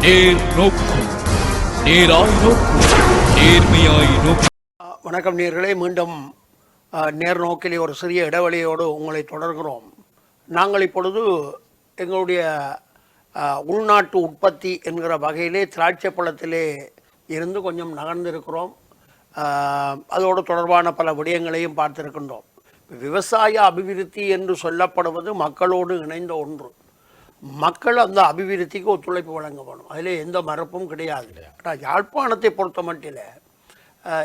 நேர் நோக்கும் நேராய் நோக்கும் நேர்மையாய் நோக்கும். வணக்கம் நேர்களே, மீண்டும் நேர் நோக்கிலே ஒரு சிறிய இடைவெளியோடு உங்களை தொடர்கிறோம். நாங்கள் இப்பொழுது எங்களுடைய உள்நாட்டு உற்பத்தி என்கிற வகையிலே திராட்சை பழத்திலே இருந்து கொஞ்சம் நகர்ந்திருக்கிறோம். அதோடு தொடர்பான பல விடயங்களையும் பார்த்திருக்கின்றோம். விவசாய அபிவிருத்தி என்று சொல்லப்படுவது மக்களோடு இணைந்த ஒன்று. மக்கள் அந்த அபிவிருத்திக்கு ஒத்துழைப்பு வழங்க வேணும், அதில் எந்த மறுப்பும் கிடையாது. ஆனால் யாழ்ப்பாணத்தை பொறுத்த மட்டில்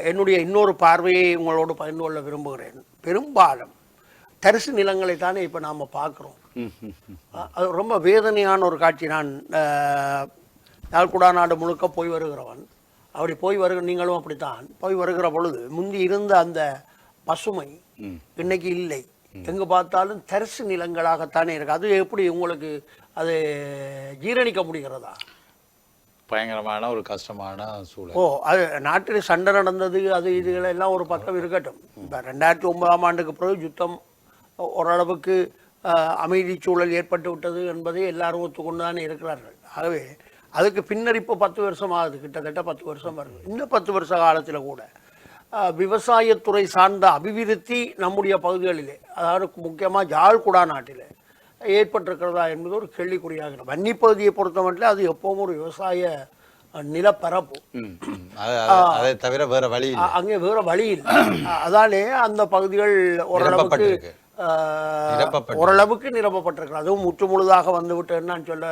என்னுடைய இன்னொரு பார்வையை உங்களோடு பகிர்ந்து கொள்ள விரும்புகிறேன். பெரும்பாலும் தரிசு நிலங்களை தானே இப்போ நாம் பார்க்குறோம். அது ரொம்ப வேதனையான ஒரு காட்சி. நான் யாழ்குடாநாடு முழுக்க போய் வருகிறவன். அப்படி போய் நீங்களும் அப்படித்தான் போய் வருகிற பொழுது முந்தி இருந்த அந்த பசுமை இன்னைக்கு இல்லை. எங்கே பார்த்தாலும் தரிசு நிலங்களாகத்தானே இருக்கு. அது எப்படி உங்களுக்கு அது ஜீரணிக்க முடிகிறதா? பயங்கரமான ஒரு கஷ்டமான சூழல். அது நாட்டில் சண்டை நடந்தது, அது இதுகளெல்லாம் ஒரு பக்கம் இருக்கட்டும். இப்போ 2009ஆம் ஆண்டுக்கு பிறகு யுத்தம் ஓரளவுக்கு அமைதி சூழல் ஏற்பட்டு விட்டது என்பதை எல்லாரும் ஒத்துக்கொண்டு தானே இருக்கிறார்கள். ஆகவே அதுக்கு பின்னர் இப்போ 10 வருஷம் ஆகுது, கிட்டத்தட்ட 10 வருஷம் வருது. இந்த 10 வருஷ காலத்தில் கூட விவசாயத்துறை சார்ந்த அபிவிருத்தி நம்முடைய பகுதிகளிலே, அதாவது முக்கியமாக யாழ்குடா நாட்டில் ஏற்பட்டிருக்கிறதா என்பது ஒரு கேள்விக்குறியாக. வன்னி பகுதியை பொறுத்த மட்டும் அது எப்பவும் ஒரு விவசாய நிலப்பரப்பு, அதை தவிர வேற வழி அங்கே வேற வழி இல்லை. அதாலே அந்த பகுதிகள் ஓரளவுக்கு நிரப்பப்பட்டிருக்கிறது. அதுவும் முற்று முழுதாக வந்துவிட்டேன்னு நான் சொல்ல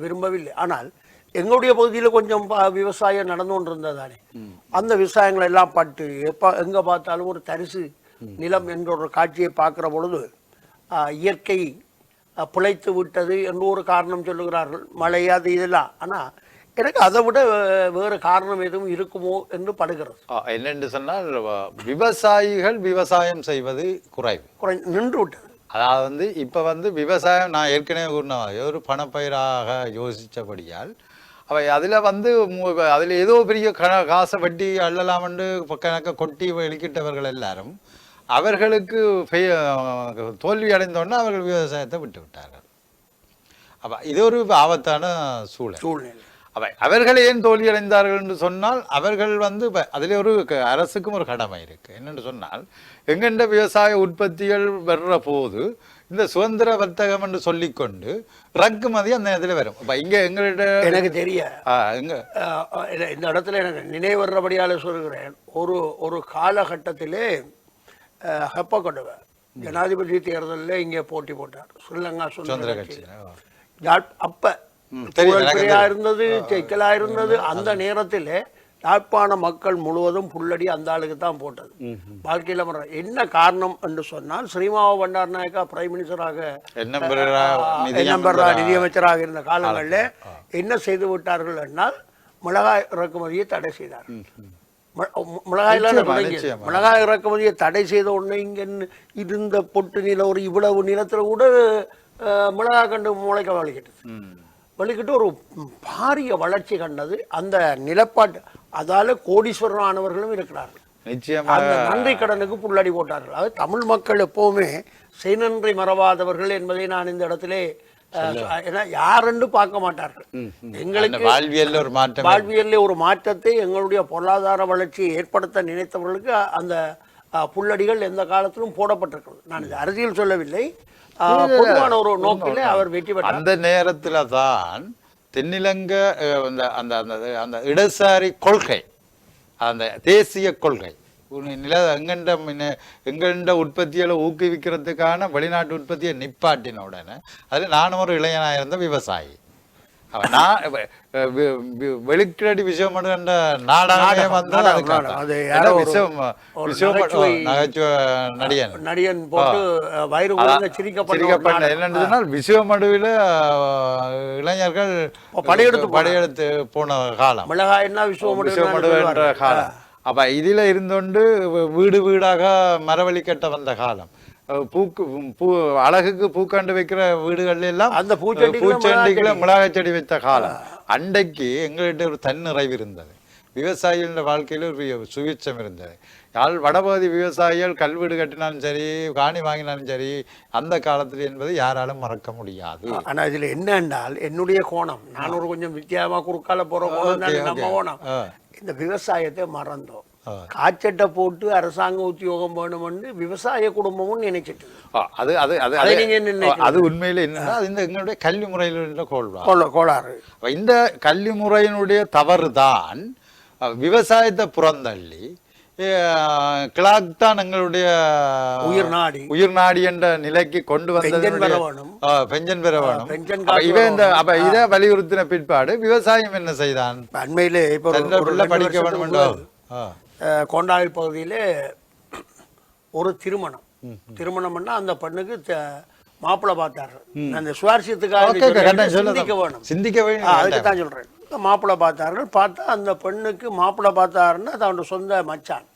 விரும்பவில்லை. ஆனால் எங்களுடைய பகுதியில் கொஞ்சம் விவசாயம் நடந்து கொண்டு இருந்ததானே, அந்த விவசாயங்கள் எல்லாம் பட்டு எங்கே பார்த்தாலும் ஒரு தரிசு நிலம் என்ற ஒரு காட்சியை பார்க்குற பொழுது இயற்கை பிழைத்து விட்டது என்று ஒரு காரணம் சொல்லுகிறார்கள், மழை அது இதெல்லாம். ஆனால் எனக்கு அதை விட வேறு காரணம் எதுவும் இருக்குமோ என்று படுகிறது. என்னென்று சொன்னால் விவசாயிகள் விவசாயம் செய்வது நின்று விட்டது. அதாவது இப்போ விவசாயம் நான் ஏற்கனவே ஒரு பணப்பயிராக யோசித்தபடியால் அவை அதில் அதில் ஏதோ பெரிய காசை வட்டி அள்ளலாமண்டு கணக்கை கொட்டி வெளிக்கிட்டவர்கள் எல்லாரும் அவர்களுக்கு தோல்வி அடைந்தோடனே அவர்கள் விவசாயத்தை விட்டு விட்டார்கள். அப்போ இது ஒரு ஆபத்தான சூழ்நிலை. அவர்கள் ஏன் தோல்வி அடைந்தார்கள் என்று சொன்னால் அவர்கள் அதில் ஒரு அரசுக்கும் ஒரு கடமை இருக்கு. என்னென்னு சொன்னால் எங்கெண்ட விவசாய உற்பத்திகள் வர்ற போது இந்த சுதந்திர வர்த்தகம் என்று சொல்லிக்கொண்டு இறக்குமதி அந்த நேரத்தில் வரும். அப்போ இங்கே எங்கள்கிட்ட எனக்கு தெரிய இந்த இடத்துல எனக்கு நினைவர்றபடியால சொல்கிறேன். ஒரு காலகட்டத்திலே ஹெப்பகொடவ ஜனாதிபதி தேர்தலில் இங்கே போட்டி போட்டார், ஸ்ரீலங்கா சுதந்திர கட்சி. அப்ப இருந்தது, செக்கலா இருந்தது. அந்த நேரத்தில் யாழ்ப்பாண மக்கள் முழுவதும் புல்லடி அந்த ஆளுக்கு தான் போட்டது. வாழ்க்கையில என்ன காரணம் என்று சொன்னால், ஸ்ரீமாவோ பண்டாரநாயக்கா பிரைம் மினிஸ்டராக நிதியமைச்சராக இருந்த காலங்களில் என்ன செய்து விட்டார்கள் என்றால் மிளகாய் இறக்குமதியை தடை செய்தார்கள். மிளகாய் இறக்குமதியை தடை செய்த உடனே இங்க இருந்த பொட்டு நிலம் ஒரு இவ்வளவு நிலத்துல கூட மிளகாய் கண்டு முளைக்க வலிக்கிட்டு ஒரு பாரிய வளர்ச்சி கண்டது அந்த நிலப்பாட்டு. அதால கோடீஸ்வரன் ஆனவர்களும் இருக்கிறார்கள். அந்த நன்றி கடனுக்கு புள்ளடி போட்டார்கள். அது தமிழ் மக்கள் எப்பவுமே செய்நன்றி மறவாதவர்கள் என்பதை நான் இந்த இடத்திலே யாரென்று பார்க்க மாட்டார்கள். எங்களுக்கு வாழ்வியல்ல ஒரு மாற்றத்தை, எங்களுடைய பொருளாதார வளர்ச்சியை ஏற்படுத்த நினைத்தவர்களுக்கு அந்த புள்ளடிகள் எந்த காலத்திலும் போடப்பட்டிருக்கிறது. நான் இது அரசியல் சொல்லவில்லை, பொதுவான ஒரு நோக்கிலே அவர் வெற்றி பெற்றார். அந்த நேரத்துல தான் தென்னிலங்க அந்த அந்த இடசாரி கொள்கை, அந்த தேசிய கொள்கை எங்கண்ட உற்பத்திகளை ஊக்குவிக்கிறதுக்கான வெளிநாட்டு உற்பத்தியை நிப்பாட்டின உடனே அதில் நானும் ஒரு இளைஞனாக இருந்த விவசாயி. வெளிக்கிரடி விஷயம் என்ற நாடகமே நடிகன் போட்டு என்னன்னு சொன்னால் விசுவமடுவில் இளைஞர்கள் படையெடுத்து போன காலம், விசுவமடு என்ற காலம். அப்ப இதுல இருந்தோண்டு வீடு வீடாக மரவழி கட்ட வந்த காலம், அழகுக்கு பூக்காண்டு வைக்கிற வீடுகள்ல எல்லாம் அந்த பூச்செடிகளை மிளகாய் செடி வைத்த காலம். அன்றைக்கு எங்கள்கிட்ட ஒரு தன்னிறைவு இருந்தது, விவசாயிகளோட வாழ்க்கையில ஒரு சுவிட்சம் இருந்தது. யாழ் வடபகுதி விவசாயிகள் கல்வீடு கட்டினாலும் சரி காணி வாங்கினாலும் சரி அந்த காலத்தில் என்பது யாராலும் மறக்க முடியாது. ஆனா இதுல என்ன என்றால் என்னுடைய கோணம், நான் ஒரு கொஞ்சம் வித்தியாசமா குறுக்கால போற கோணம் தானே நம்ம கோணம். இந்த விவசாயத்தை மறந்தோம், காய்ச்சட்டை போட்டு அரசாங்க உத்தியோகம் வேணும்னு விவசாய குடும்பமும் நினைச்சிட்டு. அது அது அது அது உண்மையில என்னன்னா இந்த எங்களுடைய கல்வி முறையில கோளாறு. இந்த கல்வி முறையினுடைய தவறுதான் விவசாயத்தை புறந்தள்ளி கிளாக் தான் எங்களுடைய உயிர் நாடி என்ற நிலைக்கு கொண்டு வந்தது. பெஞ்சன் பெற வேணும். இதை வலியுறுத்தின பிற்பாடு விவசாயம் என்ன செய்தான்? அண்மையிலே இப்ப படிக்க வேண்டும். கொண்டாயில் பகுதியிலே ஒரு திருமணம்னா அந்த பெண்ணுக்கு மாப்பிள்ளை பார்த்தாரு. அந்த சுவாரஸ்யத்துக்காக சிந்திக்க வேணும். அதுக்கு தான் சொல்றேன். மாப்பிள்ளை பார்த்தார்கள். பார்த்தா அந்த பெண்ணுக்கு மாப்பிள்ளை பார்த்தாருன்னா அவனோட சொந்த மச்சான்.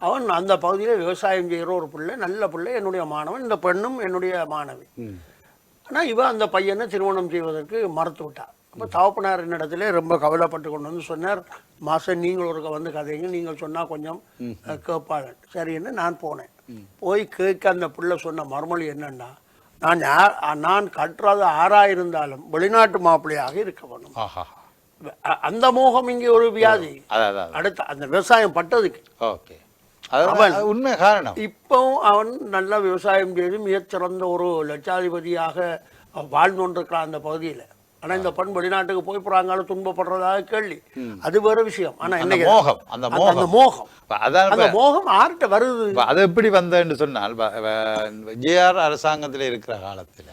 அவன் அந்த பகுதியில் விவசாயம் செய்கிற ஒரு பிள்ளை, நல்ல பிள்ளை, என்னுடைய மாணவன். இந்த பெண்ணும் என்னுடைய மாணவி. ஆனால் இவன் அந்த பையனை திருமணம் செய்வதற்கு மறுத்து விட்டான். அப்போ தகப்பனார் என்னிடத்துல ரொம்ப கவலைப்பட்டு கொண்டு வந்து சொன்னார், மாஸ்டர் நீங்கள் ஒருக்க வந்து கதைங்க, நீங்கள் சொன்னால் கொஞ்சம் கேட்பாங்க. சரின்னு நான் போனேன். போய் கேட்க அந்த பிள்ளை சொன்ன மறுமொழி என்னன்னா, நான் கட்டுறது 6 இருந்தாலும் வெளிநாட்டு மாப்பிள்ளையாக இருக்க வேணும். அந்த மோகம் இங்கே ஒரு வியாதி. அடுத்த அந்த விவசாயம் பட்டதுக்கு உண்மை காரணம். இப்போ அவன் நல்ல விவசாயம் செய்து மிகச்சிறந்த ஒரு லட்சாதிபதியாக வாழ்ந்து கொண்டிருக்கிறான் அந்த பகுதியில். ஆனா இந்த பெண் வெளிநாட்டுக்கு போய் போறாங்க, துன்பப்படுறதாக கேள்வி, அது வேற விஷயம். ஆனா என்ன மோகம், அந்த மோகம் ஆர்ட்ட வருது. அது எப்படி வந்தேன்னு சொன்னால், ஜேஆர் அரசாங்கத்தில் இருக்கிற காலத்துல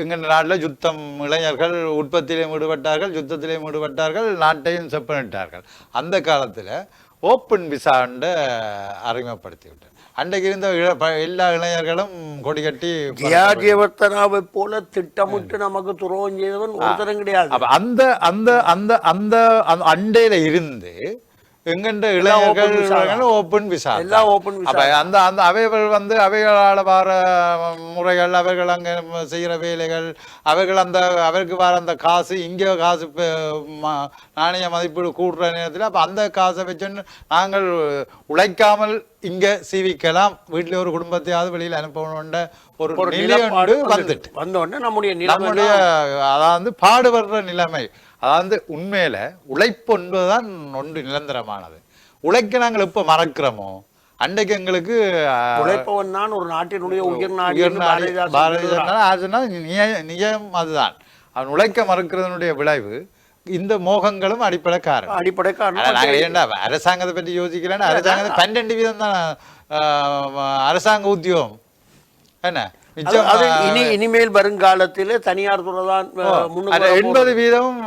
எங்கள் நாட்டில் யுத்தம், இளைஞர்கள் உற்பத்தியிலே ஈடுபட்டார்கள், யுத்தத்திலே ஈடுபட்டார்கள், நாட்டையும் செப்பனிட்டார்கள். அந்த காலத்தில் ஓப்பன் விசாண்ட அறிமுகப்படுத்தி விட்டார். அன்றைக்கு இருந்த எல்லா இளைஞர்களும் கொடி கட்டி ஜெயவர்த்தனாவை போல திட்டமிட்டு நமக்கு துரோகம் செய்தவன் ஒருத்தரும் கிடையாது. அந்த அந்த அந்த அந்த அண்டையில இருந்து எங்கெண்ட இளைஞர்கள் ஓப்பன் விசா அந்த அந்த அவைகள் வந்து அவைகளால் வர முறைகள், அவர்கள் அங்கே செய்கிற வேலைகள், அவர்கள் அந்த அவருக்கு வர அந்த காசு, இங்கே காசு நாணய மதிப்பீடு கூடுற நேரத்தில் அப்போ அந்த காசை வச்சுன்னு நாங்கள் உழைக்காமல் இங்கே சீவிக்கலாம், வீட்டில் ஒரு குடும்பத்தையாவது வெளியில் அனுப்பணுன்ற ஒரு நிலையோடு வந்துட்டு வந்தோடனே நம்முடைய அதாவது பாடுபடுற நிலைமை. அதாவது உண்மையில உழைப்பு என்பதுதான் ஒன்று நிரந்தரமானது. உழைக்க நாங்கள் எப்ப மறக்கிறோமோ அன்றைக்கு எங்களுக்கு உழைப்பவன் தான் ஒரு நாட்டினுடைய உயிர் நாடி. நிஜம் அதுதான். அவன் உழைக்க மறக்கிறதனுடைய விளைவு இந்த மோகங்களும் அடிப்படை காரணம். அரசாங்கத்தை பற்றி யோசிக்கலன்னா அரசாங்கத்தை 12% தான் அரசாங்க உத்தியோகம் என்ன. இனிமேல் வருங்காலத்தில் தனியார் துறை தான் 80%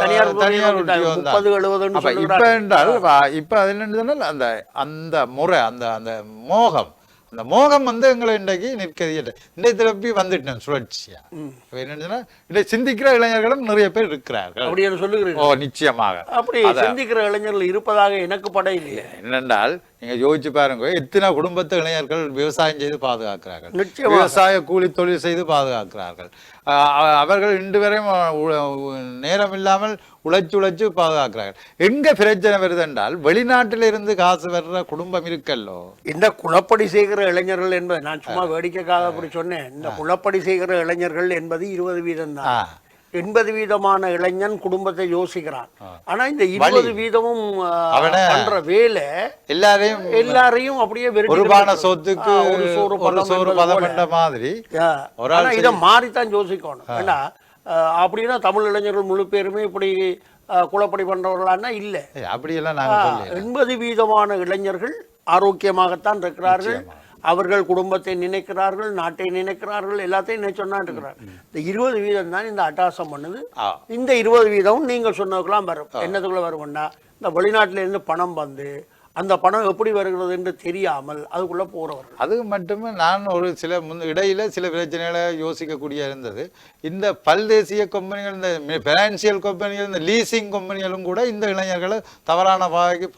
தனியார் 30-70 இப்ப என்றால் இப்ப அது என்னன்னு அந்த அந்த முறை அந்த அந்த மோகம், அந்த மோகம் வந்து எங்களை இன்றைக்கு நிற்கதில்லை. இன்றைய திருப்பி வந்துட்டேன் சுழற்சியா. என்னன்னா இன்றைய சிந்திக்கிற இளைஞர்களும் நிறைய பேர் இருக்கிறார்கள். அப்படி சொல்லுகிறீங்க? ஓ நிச்சயமாக அப்படி சிந்திக்கிற இளைஞர்கள் இருப்பதாக எனக்கு படம் இல்லை. என்னென்றால் நீங்க யோசிச்சு பாருங்க, எத்தனை குடும்பத்து இளைஞர்கள் விவசாயம் செய்து பாதுகாக்கிறார்கள், விவசாய கூலி தொழில் செய்து பாதுகாக்கிறார்கள். அவர்கள் இன்று வரையும் நேரம் இல்லாமல் உழைச்சு பாதுகாக்கிறார்கள். எங்க பிரச்சனை வருது என்றால் வெளிநாட்டில இருந்து காசு வர்ற குடும்பம் இருக்கல்லோ. இந்த குளப்படி செய்கிற இளைஞர்கள் என்பது நான் சும்மா வேடிக்கைக்காக அப்படி சொன்னேன். இந்த குளப்படி செய்கிற இளைஞர்கள் என்பது 20% தான். 80% இளைஞன் குடும்பத்தை யோசிக்கிறான். ஆனா இந்த 20% பண்ற வேலை எல்லாரையும் அப்படியே சொத்துக்கு மாதிரி இதை மாறித்தான் யோசிக்கணும். ஏன்னா அப்படின்னா தமிழ் இளைஞர்கள் முழு பேருமே இப்படி குளப்படி பண்றவர்களானா இல்ல. அப்படியெல்லாம் 80% இளைஞர்கள் ஆரோக்கியமாகத்தான் இருக்கிறார்கள். அவர்கள் குடும்பத்தை நினைக்கிறார்கள், நாட்டை நினைக்கிறார்கள், எல்லாத்தையும் நினைச்சொன்னா இருக்கிறார். இந்த 20% தான் இந்த அட்டாசம் பண்ணுது. இந்த 20% நீங்கள் சொன்னதுக்கெல்லாம் வரும். என்னதுக்குள்ள வரும்னா, இந்த வெளிநாட்டில இருந்து பணம் வந்து அந்த பணம் எப்படி வருகிறது என்று தெரியாமல் அதுக்குள்ள போறவர்கள். அது மட்டுமே நான் ஒரு சில இடையில சில பிரச்சனைகளை யோசிக்கக்கூடிய இருந்தது. இந்த பல்தேசிய கம்பெனிகள், இந்த பைனான்சியல் கம்பெனிகள், இந்த லீசிங் கம்பெனிகளும் கூட இந்த இளைஞர்களை தவறான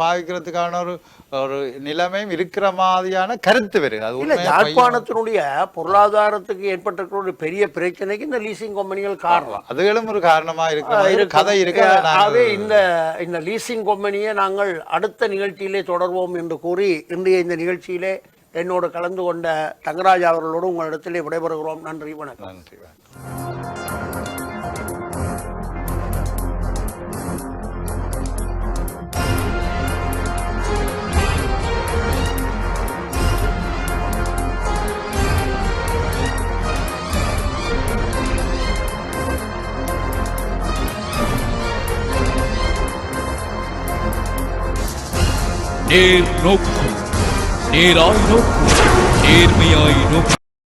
பாவிக்கிறதுக்கான ஒரு ஒரு நிலைமையும் இருக்கிற மாதிரியான கருத்து வருது. அது இல்ல, உண்மையா யாழ்ப்பாணத்தினுடைய பொருளாதாரத்துக்கு ஏற்பட்டிருக்கிற ஒரு பெரிய பிரச்சனைக்கு இந்த லீசிங் கம்பெனிகள் காரணம். அதுகளும் ஒரு காரணமா இருக்கிற கதை இருக்கு. ஆகவே இந்த லீசிங் கம்பெனியை நாங்கள் அடுத்த நிகழ்ச்சியிலே தொடர்வோம் என்று கூறி இன்றைய இந்த நிகழ்ச்சியிலே என்னோடு கலந்து கொண்ட தங்கராஜ் அவர்களோடு உங்களிடத்திலே விடைபெறுகிறோம். நன்றி, வணக்கம். நன்றி. நேர் நோக்கு, நேராய் நோக்கு, நேர்மையாய் நோக்கு.